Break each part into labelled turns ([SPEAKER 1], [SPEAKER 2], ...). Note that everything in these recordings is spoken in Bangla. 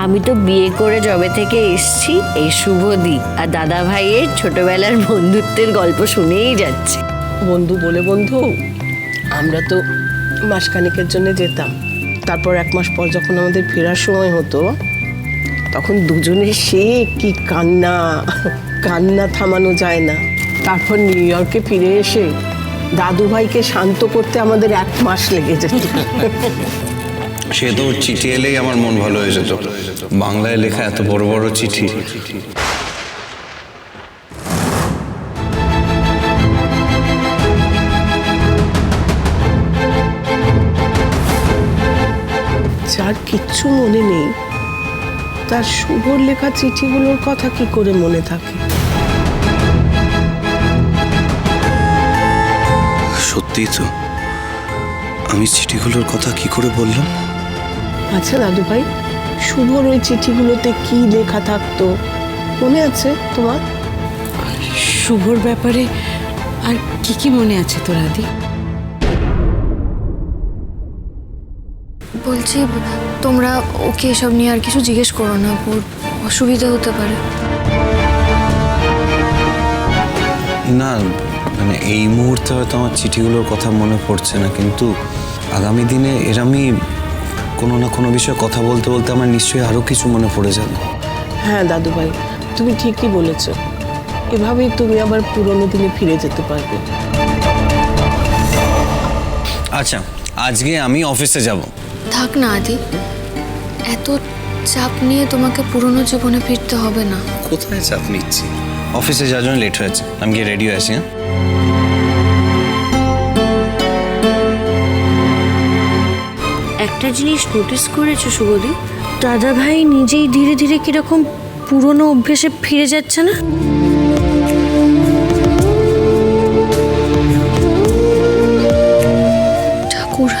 [SPEAKER 1] আমি তো বিয়ে করে যবে থেকে এসছি এই শুভদি আর দাদা ভাইয়ের ছোটবেলার বন্ধুত্বের গল্প শুনেই যাচ্ছে।
[SPEAKER 2] বন্ধু বলে বন্ধু, আমরা তো মাসখানেকের জন্য যেতাম, তারপর 1 মাস পর যখন আমাদের ফেরার সময় হতো তখন দুজনে সে কি কান্না, কান্না থামানো যায় না। তারপর নিউ ইয়র্কে ফিরে এসে দাদু ভাইকে শান্ত করতে আমাদের 1 মাস লেগে যেত।
[SPEAKER 3] সে তো চিঠি এলেই আমার মন ভালো হয়ে যেত। বাংলায় লেখা এত বড় বড় চিঠি।
[SPEAKER 2] যার কিচ্ছু মনে নেই তার শুভর লেখা চিঠিগুলোর কথা কি করে মনে থাকে?
[SPEAKER 3] সত্যিই তো, আমি চিঠিগুলোর কথা কি করে বললাম?
[SPEAKER 2] আচ্ছা দাদু ভাই, শুভর ওই চিঠিগুলোতে কি লেখা থাকতো মনে আছে তোমার?
[SPEAKER 4] শুভর ব্যাপারে আর কি কি মনে আছে তোর আদি?
[SPEAKER 5] বলছি তোমরা ওকে এসব নিয়ে আর কিছু জিজ্ঞেস করো না, ওর অসুবিধা হতে পারে।
[SPEAKER 3] না মানে এই মুহূর্তে হয়তো আমার চিঠিগুলোর কথা মনে পড়ছে না, কিন্তু আগামী দিনে এরমই কোনো না কোনো বিষয়ে কথা বলতে বলতে আমার নিশ্চয়ই আরও কিছু মনে পড়ে যাবে।
[SPEAKER 2] হ্যাঁ দাদু ভাই, তুমি ঠিকই বলেছ, এভাবেই তুমি আবার পুরোনো দিনে ফিরে যেতে পারবে।
[SPEAKER 3] আচ্ছা, আজকে আমি অফিসে যাব।
[SPEAKER 5] থাক না আদি, এত চাপ নিয়ে তোমাকে পুরনো জীবনে ফিরতে হবে না।
[SPEAKER 3] কোথায় চাপ নিচ্ছি? অফিসে যাওয়ার জন্য লেট হয়েছে, আমি গিয়ে রেডি হয়ে আসি। হ্যাঁ,
[SPEAKER 1] একটা জিনিস নোটিস করেছো শুভদি, দাদা ভাই নিজেই ধীরে ধীরে কিরকম পুরনো অভ্যেসে ফিরে যাচ্ছে না?
[SPEAKER 5] ঠাকুর,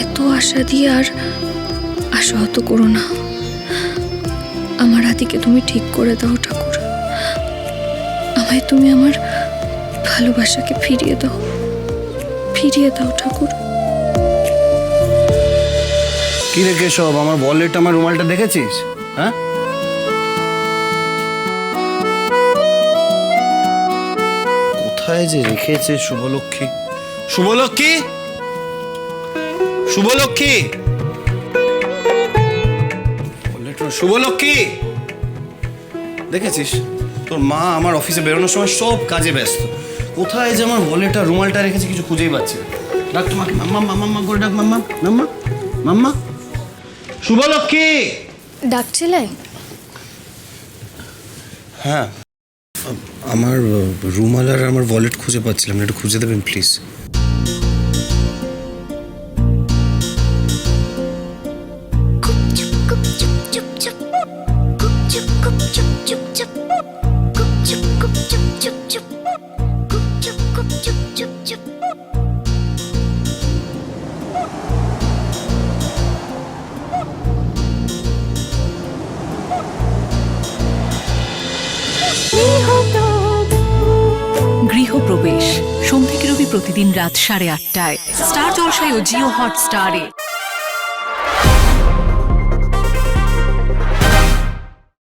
[SPEAKER 5] এত আশা দিয়ে আর আশাহত করো না। আমার আদিকে তুমি ঠিক করে দাও ঠাকুর, আমায় তুমি আমার ভালোবাসাকে ফিরিয়ে দাও, ফিরিয়ে দাও ঠাকুর।
[SPEAKER 3] কি রে কেশব, আমার ওয়ালেট আমার রুমালটা দেখেছিস? হ্যাঁ, কোথায় যে রেখেছে শুভলক্ষ্মী? শুভলক্ষ্মী, শুভলক্ষ্মী, শুভলক্ষ্মী, দেখেছিস? তোর মা আমার অফিসে বেরোনোর সময় সব কাজে ব্যস্ত। কোথায় যে আমার ওয়ালেট আর রুমালটা রেখেছে কিছু খুঁজেই পাচ্ছি না। ডাক তোমাকে, মাম্মা মাম্মা করে ডাক, মাম্মা মাম্মা মাম্মা। শুভলক্ষ্মী,
[SPEAKER 5] ডাকছিলে?
[SPEAKER 3] হ্যাঁ, আমার রুমাল আর আমার ওয়ালেট খুঁজে পাচ্ছিলাম না, একটু খুঁজে দেবেন প্লিজ?
[SPEAKER 6] গৃহপ্রবেশ সোম থেকে রবি প্রতিদিন রাত 8:30টায় স্টার জলসায় ও জিও হটস্টারে।